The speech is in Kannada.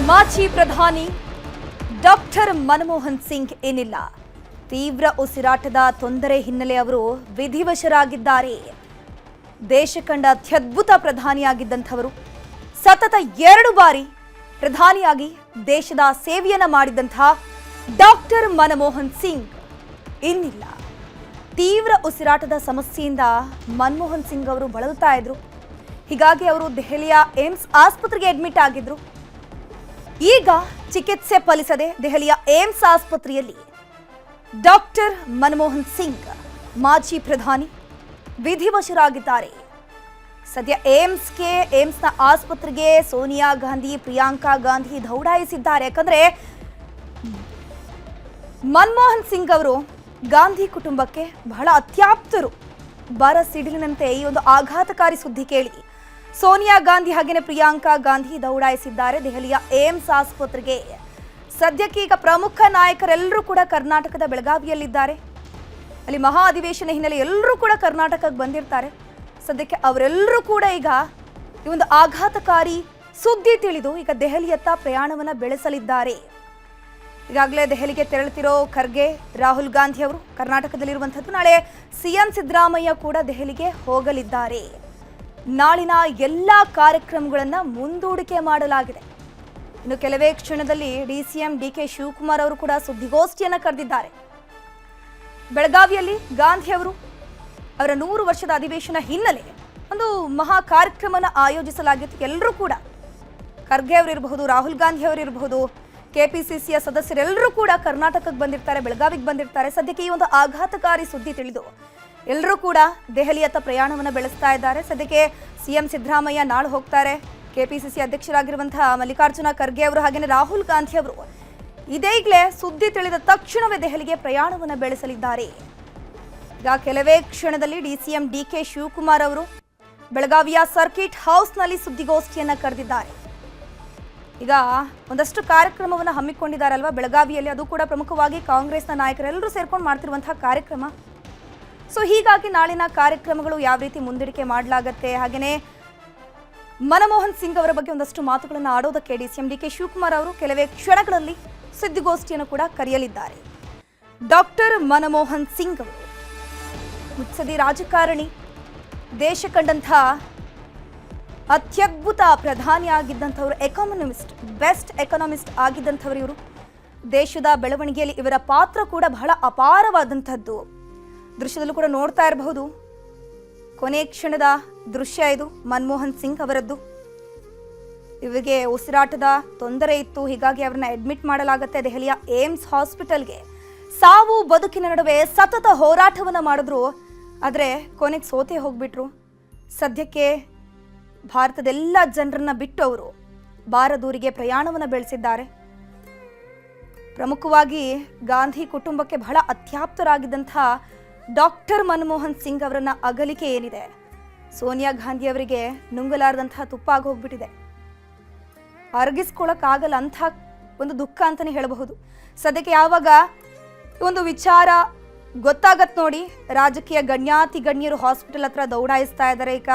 ಮಾಜಿ ಪ್ರಧಾನಿ ಡಾಕ್ಟರ್ ಮನಮೋಹನ್ ಸಿಂಗ್ ಏನಿಲ್ಲ, ತೀವ್ರ ಉಸಿರಾಟದ ತೊಂದರೆ ಹಿನ್ನೆಲೆ ಅವರು ವಿಧಿವಶರಾಗಿದ್ದಾರೆ. ದೇಶ ಕಂಡ ಅತ್ಯದ್ಭುತ ಪ್ರಧಾನಿಯಾಗಿದ್ದಂಥವರು, ಸತತ 2 ಬಾರಿ ಪ್ರಧಾನಿಯಾಗಿ ದೇಶದ ಸೇವೆಯನ್ನ ಮಾಡಿದಂತಹ ಡಾಕ್ಟರ್ ಮನಮೋಹನ್ ಸಿಂಗ್ ಇನ್ನಿಲ್ಲ. ತೀವ್ರ ಉಸಿರಾಟದ ಸಮಸ್ಯೆಯಿಂದ ಮನಮೋಹನ್ ಸಿಂಗ್ ಅವರು ಬಳಲ್ತಾ ಇದ್ರು. ಹೀಗಾಗಿ ಅವರು ದೆಹಲಿಯ ಏಮ್ಸ್ ಆಸ್ಪತ್ರೆಗೆ ಅಡ್ಮಿಟ್ ಆಗಿದ್ರು. ಈಗ ಚಿಕಿತ್ಸೆ ಫಲಿಸದೆ ದೆಹಲಿಯ ಏಮ್ಸ್ ಆಸ್ಪತ್ರೆಯಲ್ಲಿ ಡಾಕ್ಟರ್ ಮನಮೋಹನ್ ಸಿಂಗ್ ಮಾಜಿ ಪ್ರಧಾನಿ ವಿಧಿವಶರಾಗಿದ್ದಾರೆ. ಸದ್ಯ ಏಮ್ಸ್ನ ಆಸ್ಪತ್ರೆಗೆ ಸೋನಿಯಾ ಗಾಂಧಿ, ಪ್ರಿಯಾಂಕಾ ಗಾಂಧಿ ದೌಡಾಯಿಸಿದ್ದಾರೆ. ಯಾಕಂದ್ರೆ ಮನಮೋಹನ್ ಸಿಂಗ್ ಅವರು ಗಾಂಧಿ ಕುಟುಂಬಕ್ಕೆ ಬಹಳ ಅತ್ಯಾಪ್ತರು. ಬರ ಸಿಡಿಲಿನಂತೆ ಈ ಒಂದು ಆಘಾತಕಾರಿ ಸುದ್ದಿ ಕೇಳಿ ಸೋನಿಯಾ ಗಾಂಧಿ ಹಾಗೆಯೇ ಪ್ರಿಯಾಂಕಾ ಗಾಂಧಿ ದೌಡಾಯಿಸಿದ್ದಾರೆ ದೆಹಲಿಯ ಏಮ್ಸ್ ಆಸ್ಪತ್ರೆಗೆ. ಸದ್ಯಕ್ಕೆ ಈಗ ಪ್ರಮುಖ ನಾಯಕರೆಲ್ಲರೂ ಕೂಡ ಕರ್ನಾಟಕದ ಬೆಳಗಾವಿಯಲ್ಲಿದ್ದಾರೆ. ಅಲ್ಲಿ ಮಹಾ ಅಧಿವೇಶನ ಹಿನ್ನೆಲೆ ಎಲ್ಲರೂ ಕೂಡ ಕರ್ನಾಟಕಕ್ಕೆ ಬಂದಿರ್ತಾರೆ. ಸದ್ಯಕ್ಕೆ ಅವರೆಲ್ಲರೂ ಕೂಡ ಈಗ ಈ ಒಂದು ಆಘಾತಕಾರಿ ಸುದ್ದಿ ತಿಳಿದು ಈಗ ದೆಹಲಿಯತ್ತ ಪ್ರಯಾಣವನ್ನ ಬೆಳೆಸಲಿದ್ದಾರೆ. ಈಗಾಗಲೇ ದೆಹಲಿಗೆ ತೆರಳುತ್ತಿರೋ ಖರ್ಗೆ, ರಾಹುಲ್ ಗಾಂಧಿ ಅವರು ಕರ್ನಾಟಕದಲ್ಲಿರುವಂಥದ್ದು. ನಾಳೆ ಸಿಎಂ ಸಿದ್ದರಾಮಯ್ಯ ಕೂಡ ದೆಹಲಿಗೆ ಹೋಗಲಿದ್ದಾರೆ. ನಾಳಿನ ಎಲ್ಲ ಕಾರ್ಯಕ್ರಮಗಳನ್ನು ಮುಂದೂಡಿಕೆ ಮಾಡಲಾಗಿದೆ. ಇನ್ನು ಕೆಲವೇ ಕ್ಷಣದಲ್ಲಿ ಡಿಸಿಎಂ ಡಿಕೆ ಶಿವಕುಮಾರ್ ಅವರು ಕೂಡ ಸುದ್ದಿಗೋಷ್ಠಿಯನ್ನು ಕರೆದಿದ್ದಾರೆ. ಬೆಳಗಾವಿಯಲ್ಲಿ ಗಾಂಧಿ ಅವರು ಅವರ 100 ವರ್ಷದ ಅಧಿವೇಶನ ಹಿನ್ನೆಲೆ ಒಂದು ಮಹಾ ಕಾರ್ಯಕ್ರಮನ ಆಯೋಜಿಸಲಾಗಿತ್ತು. ಎಲ್ಲರೂ ಕೂಡ ಖರ್ಗೆ ಅವರಿರಬಹುದು, ರಾಹುಲ್ ಗಾಂಧಿ ಅವರಿರಬಹುದು, ಕೆಪಿಸಿಸಿಯ ಸದಸ್ಯರೆಲ್ಲರೂ ಕೂಡ ಕರ್ನಾಟಕಕ್ಕೆ ಬಂದಿರ್ತಾರೆ, ಬೆಳಗಾವಿಗೆ ಬಂದಿರ್ತಾರೆ. ಸದ್ಯಕ್ಕೆ ಈ ಒಂದು ಆಘಾತಕಾರಿ ಸುದ್ದಿ ತಿಳಿದು ಎಲ್ಲರೂ ಕೂಡ ದೆಹಲಿಯತ್ತ ಪ್ರಯಾಣವನ್ನು ಬೆಳೆಸ್ತಾ ಇದ್ದಾರೆ. ಸದ್ಯಕ್ಕೆ ಸಿಎಂ ಸಿದ್ದರಾಮಯ್ಯ ನಾಳೆ ಹೋಗ್ತಾರೆ. ಕೆಪಿಸಿಸಿ ಅಧ್ಯಕ್ಷರಾಗಿರುವಂತಹ ಮಲ್ಲಿಕಾರ್ಜುನ ಖರ್ಗೆ ಅವರು ಹಾಗೆಯೇ ರಾಹುಲ್ ಗಾಂಧಿ ಅವರು ಇದೀಗಲೇ ಸುದ್ದಿ ತಿಳಿದ ತಕ್ಷಣವೇ ದೆಹಲಿಗೆ ಪ್ರಯಾಣವನ್ನು ಬೆಳೆಸಲಿದ್ದಾರೆ. ಈಗ ಕೆಲವೇ ಕ್ಷಣದಲ್ಲಿ ಡಿಸಿಎಂ ಡಿಕೆ ಶಿವಕುಮಾರ್ ಅವರು ಬೆಳಗಾವಿಯ ಸರ್ಕಿಟ್ ಹೌಸ್ನಲ್ಲಿ ಸುದ್ದಿಗೋಷ್ಠಿಯನ್ನು ಕರೆದಿದ್ದಾರೆ. ಈಗ ಒಂದಷ್ಟು ಕಾರ್ಯಕ್ರಮವನ್ನು ಹಮ್ಮಿಕೊಂಡಿದ್ದಾರಲ್ವಾ ಬೆಳಗಾವಿಯಲ್ಲಿ, ಅದು ಕೂಡ ಪ್ರಮುಖವಾಗಿ ಕಾಂಗ್ರೆಸ್ನ ನಾಯಕರೆಲ್ಲರೂ ಸೇರ್ಕೊಂಡು ಮಾಡ್ತಿರುವಂತಹ ಕಾರ್ಯಕ್ರಮ. ಸೊ ಹೀಗಾಗಿ ನಾಳಿನ ಕಾರ್ಯಕ್ರಮಗಳು ಯಾವ ರೀತಿ ಮುಂದೂಡಿಕೆ ಮಾಡಲಾಗತ್ತೆ, ಹಾಗೆಯೇ ಮನಮೋಹನ್ ಸಿಂಗ್ ಅವರ ಬಗ್ಗೆ ಒಂದಷ್ಟು ಮಾತುಗಳನ್ನು ಆಡೋದಕ್ಕೆ ಡಿಸಿಎಂ ಡಿಕೆ ಶಿವಕುಮಾರ್ ಅವರು ಕೆಲವೇ ಕ್ಷಣಗಳಲ್ಲಿ ಸುದ್ದಿಗೋಷ್ಠಿಯನ್ನು ಕೂಡ ಕರೆಯಲಿದ್ದಾರೆ. ಡಾಕ್ಟರ್ ಮನಮೋಹನ್ ಸಿಂಗ್ ಅವರು ಮುತ್ಸದಿ ರಾಜಕಾರಣಿ, ದೇಶ ಕಂಡಂಥ ಅತ್ಯದ್ಭುತ ಪ್ರಧಾನಿ ಆಗಿದ್ದಂಥವರು, ಎಕಾನಮಿಸ್ಟ್, ಬೆಸ್ಟ್ ಎಕಾನಮಿಸ್ಟ್ ಆಗಿದ್ದಂಥವರು ಇವರು. ದೇಶದ ಬೆಳವಣಿಗೆಯಲ್ಲಿ ಇವರ ಪಾತ್ರ ಕೂಡ ಬಹಳ ಅಪಾರವಾದಂಥದ್ದು. ದೃಶ್ಯದಲ್ಲೂ ಕೂಡ ನೋಡ್ತಾ ಇರಬಹುದು. ಕೊನೆ ಕ್ಷಣದ ದೃಶ್ಯ ಇದು ಮನಮೋಹನ್ ಸಿಂಗ್ ಅವರದ್ದು. ಇವರಿಗೆ ಉಸಿರಾಟದ ತೊಂದರೆ ಇತ್ತು, ಹೀಗಾಗಿ ಅವರನ್ನ ಅಡ್ಮಿಟ್ ಮಾಡಲಾಗುತ್ತೆ ದೆಹಲಿಯ ಏಮ್ಸ್ ಹಾಸ್ಪಿಟಲ್ಗೆ. ಸಾವು ಬದುಕಿನ ನಡುವೆ ಸತತ ಹೋರಾಟವನ್ನು ಮಾಡಿದ್ರು, ಆದರೆ ಕೊನೆಗೆ ಸೋತೆ ಹೋಗ್ಬಿಟ್ರು. ಸದ್ಯಕ್ಕೆ ಭಾರತದೆಲ್ಲ ಜನರನ್ನ ಬಿಟ್ಟು ಅವರು ಬಾರದೂರಿಗೆ ಪ್ರಯಾಣವನ್ನು ಬೆಳೆಸಿದ್ದಾರೆ. ಪ್ರಮುಖವಾಗಿ ಗಾಂಧಿ ಕುಟುಂಬಕ್ಕೆ ಬಹಳ ಅತ್ಯಾಪ್ತರಾಗಿದ್ದಂಥ ಡಾಕ್ಟರ್ ಮನಮೋಹನ್ ಸಿಂಗ್ ಅವರನ್ನ ಅಗಲಿಕೆ ಏನಿದೆ, ಸೋನಿಯಾ ಗಾಂಧಿ ಅವರಿಗೆ ನುಂಗಲಾರದಂತಹ ತುಪ್ಪ ಆಗಿ ಹೋಗ್ಬಿಟ್ಟಿದೆ. ಅರಗಿಸ್ಕೊಳ್ಳೋಕ್ಕಾಗಲ್ಲ ಅಂಥ ಒಂದು ದುಃಖ ಅಂತಲೇ ಹೇಳಬಹುದು. ಸದ್ಯಕ್ಕೆ ಯಾವಾಗ ಒಂದು ವಿಚಾರ ಗೊತ್ತಾಗತ್ತೆ ನೋಡಿ, ರಾಜಕೀಯ ಗಣ್ಯಾತಿ ಗಣ್ಯರು ಹಾಸ್ಪಿಟಲ್ ಹತ್ರ ದೌಡಾಯಿಸ್ತಾ ಇದ್ದಾರೆ. ಈಗ